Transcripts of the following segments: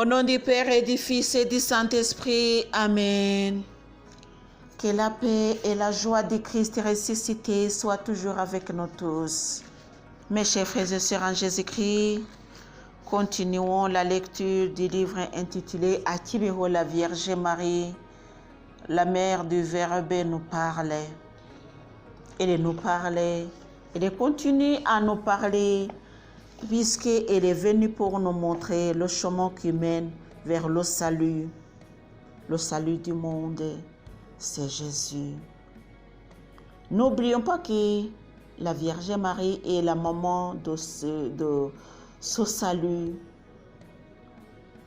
Au nom du Père et du Fils et du Saint-Esprit. Amen. Que la paix et la joie du Christ ressuscité soient toujours avec nous tous. Mes chers frères et sœurs en Jésus-Christ, continuons la lecture du livre intitulé À qui la Vierge Marie, la mère du Verbe, nous parle. Elle nous parlait, elle continue à nous parler, puisqu'elle est venue pour nous montrer le chemin qui mène vers le salut du monde. C'est Jésus. N'oublions pas que la Vierge Marie est la maman de ce salut,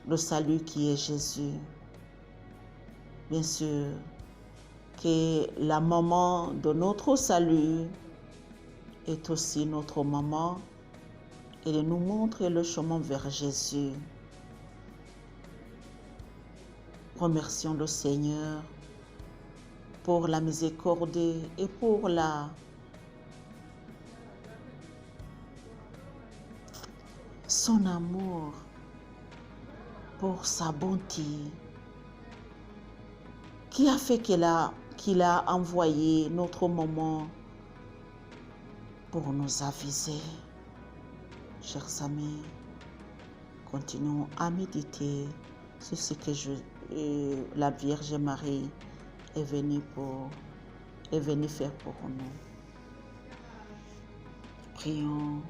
le salut qui est Jésus. Bien sûr que la maman de notre salut est aussi notre maman. Elle nous montre le chemin vers Jésus. Remercions le Seigneur pour la miséricorde et pour son amour, pour sa bonté, qui a fait qu'il a envoyé notre maman pour nous aviser. Chers amis, continuons à méditer sur ce que la Vierge Marie est venue faire pour nous. Prions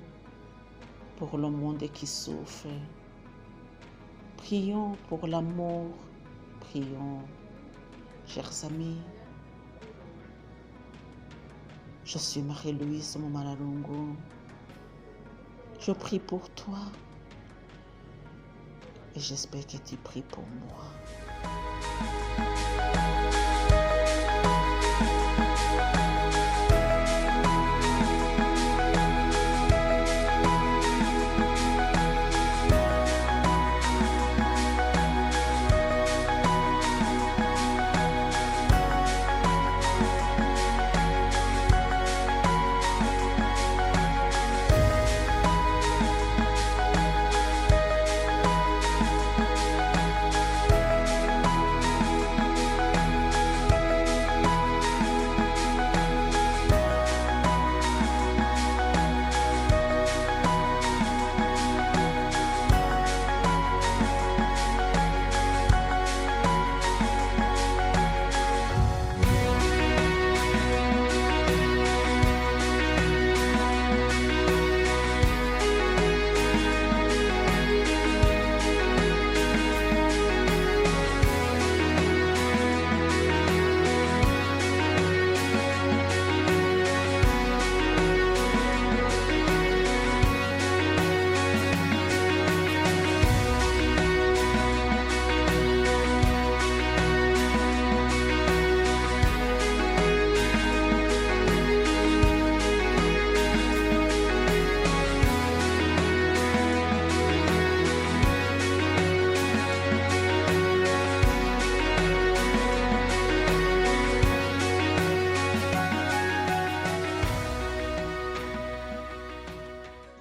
pour le monde qui souffre. Prions pour l'amour. Prions, chers amis. Je suis Marie-Louise Momalalongo. Je prie pour toi et j'espère que tu pries pour moi.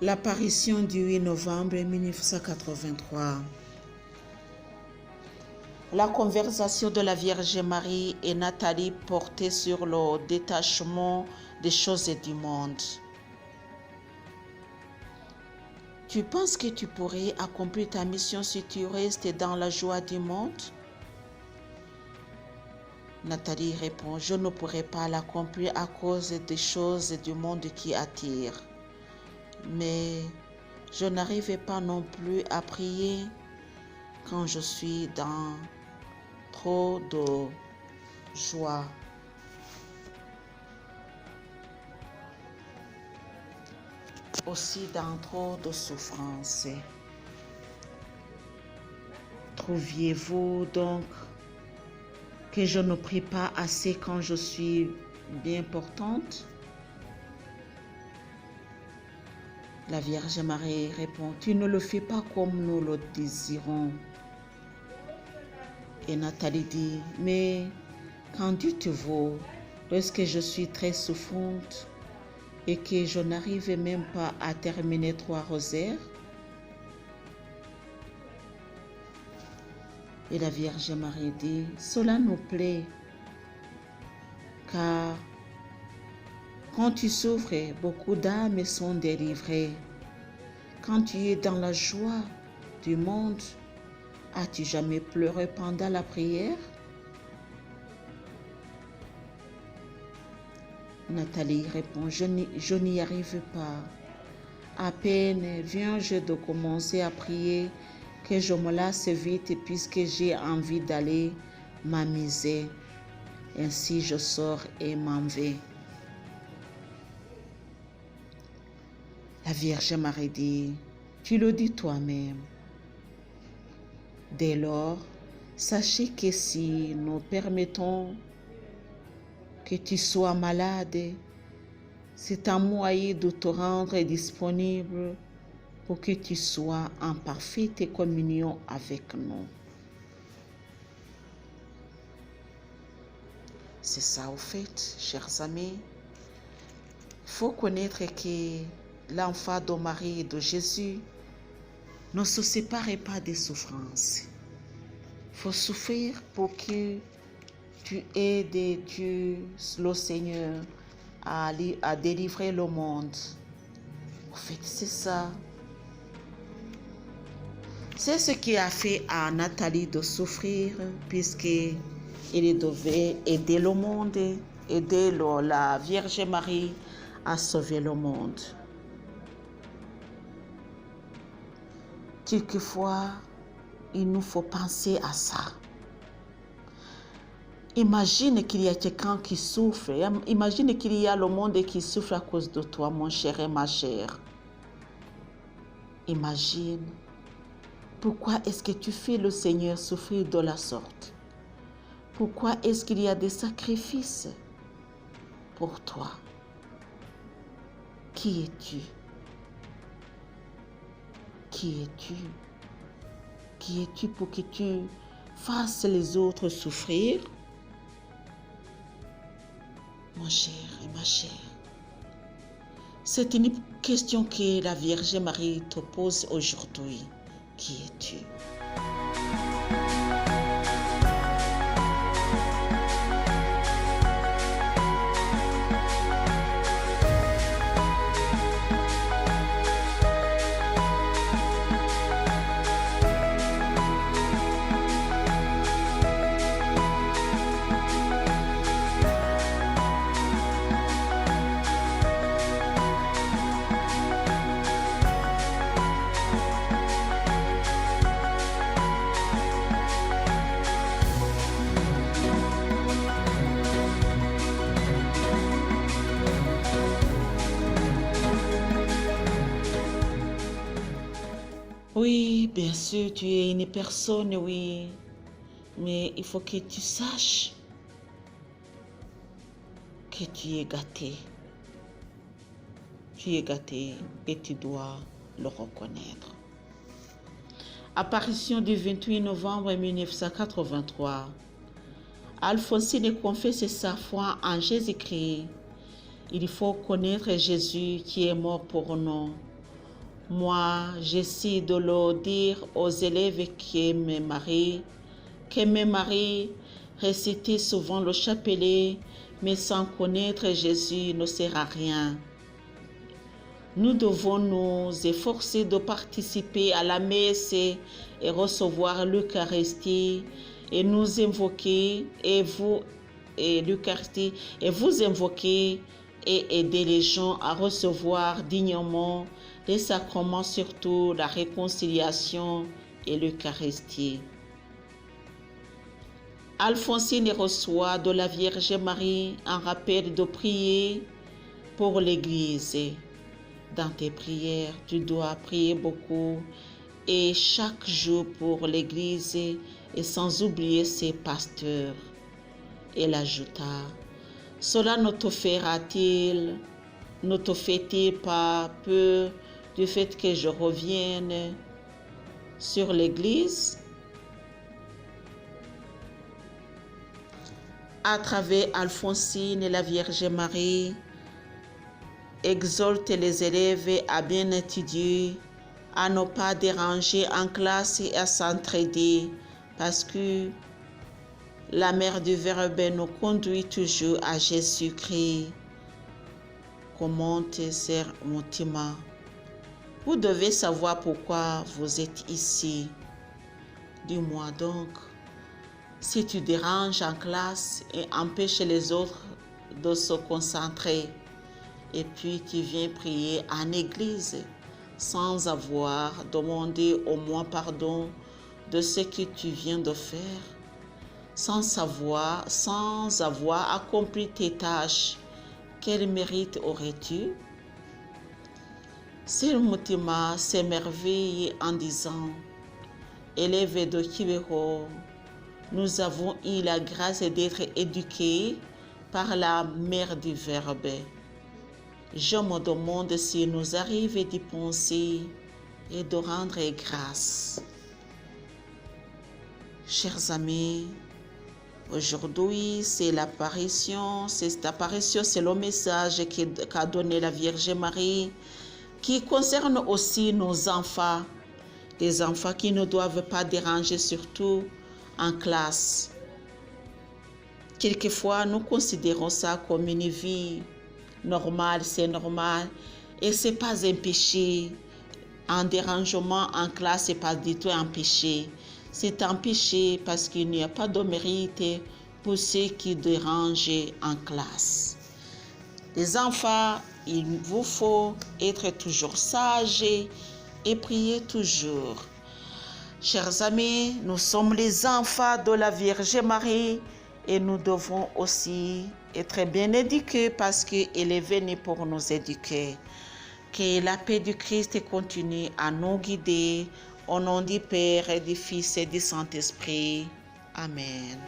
L'apparition du 8 novembre 1983. La conversation de la Vierge Marie et Nathalie portait sur le détachement des choses et du monde. Tu penses que tu pourrais accomplir ta mission si tu restes dans la joie du monde? Nathalie répond, je ne pourrai pas l'accomplir à cause des choses du monde qui attirent. Mais je n'arrivais pas non plus à prier quand je suis dans trop de joie. Aussi dans trop de souffrance. Trouviez-vous donc que je ne prie pas assez quand je suis bien portante? La Vierge Marie répond, tu ne le fais pas comme nous le désirons. Et Nathalie dit, mais qu'en dites-vous lorsque je suis très souffrante et que je n'arrive même pas à terminer 3 rosaires? Et la Vierge Marie dit, cela nous plaît, car quand tu souffres, beaucoup d'âmes sont délivrées. Quand tu es dans la joie du monde, as-tu jamais pleuré pendant la prière? Nathalie répond, je n'y arrive pas. À peine viens-je de commencer à prier que je me lasse vite puisque j'ai envie d'aller m'amuser. Ainsi je sors et m'en vais. La Vierge Marie dit, tu le dis toi-même. Dès lors, sachez que si nous permettons que tu sois malade, c'est un moyen de te rendre disponible pour que tu sois en parfaite communion avec nous. C'est ça au fait, chers amis. Il faut connaître que l'enfant de Marie et de Jésus ne se sépare pas des souffrances. Il faut souffrir pour que tu aides Dieu, le Seigneur, à délivrer le monde. En fait, c'est ça. C'est ce qui a fait à Nathalie de souffrir, puisqu'elle devait aider le monde, aider la Vierge Marie à sauver le monde. Quelquefois, il nous faut penser à ça. Imagine qu'il y a quelqu'un qui souffre. Imagine qu'il y a le monde qui souffre à cause de toi, mon cher et ma chère. Imagine. Pourquoi est-ce que tu fais le Seigneur souffrir de la sorte? Pourquoi est-ce qu'il y a des sacrifices pour toi? Qui es-tu? Qui es-tu? Qui es-tu pour que tu fasses les autres souffrir? Mon cher et ma chère, c'est une question que la Vierge Marie te pose aujourd'hui. Qui es-tu? Oui, bien sûr, tu es une personne, oui, mais il faut que tu saches que tu es gâté. Tu es gâté et tu dois le reconnaître. Apparition du 28 novembre 1983. Alphonsine confesse sa foi en Jésus-Christ. Il faut connaître Jésus qui est mort pour nous. Moi, j'essaie de le dire aux élèves qui aiment Marie, réciter souvent le chapelet, mais sans connaître Jésus ne sert à rien. Nous devons nous efforcer de participer à la messe et recevoir l'Eucharistie et nous invoquer l'Eucharistie et vous invoquer et aider les gens à recevoir dignement les sacrements, surtout la réconciliation et l'Eucharistie. Alphonsine reçoit de la Vierge Marie un rappel de prier pour l'Église. Dans tes prières, tu dois prier beaucoup et chaque jour pour l'Église et sans oublier ses pasteurs. Elle ajouta, cela ne te fait-il pas peur du fait que je revienne sur l'Église? À travers Alphonsine, la Vierge Marie exhorte les élèves à bien étudier, à ne pas déranger en classe et à s'entraider parce que la mère du Verbe nous conduit toujours à Jésus-Christ. Commente Sœur Mutima. Vous devez savoir pourquoi vous êtes ici. Dis-moi donc, si tu déranges en classe et empêches les autres de se concentrer, et puis tu viens prier en église sans avoir demandé au moins pardon de ce que tu viens de faire, sans avoir accompli tes tâches, quel mérite aurais-tu? Sœur Mutima s'émerveille en disant, élève de Kibeho, nous avons eu la grâce d'être éduqués par la mère du Verbe. Je me demande s'il nous arrive d'y penser et de rendre grâce. Chers amis, aujourd'hui, cette apparition, c'est le message qu'a donné la Vierge Marie, qui concerne aussi nos enfants, des enfants qui ne doivent pas déranger, surtout en classe. Quelquefois, nous considérons ça comme une vie normale, c'est normal, et ce n'est pas un péché. Un dérangement en classe, ce n'est pas du tout un péché. C'est un péché parce qu'il n'y a pas de mérite pour ceux qui dérangent en classe. Les enfants, il vous faut être toujours sages et prier toujours. Chers amis, nous sommes les enfants de la Vierge Marie et nous devons aussi être bien éduqués parce qu'elle est venue pour nous éduquer. Que la paix du Christ continue à nous guider. Au nom du Père, et du Fils et du Saint-Esprit. Amen.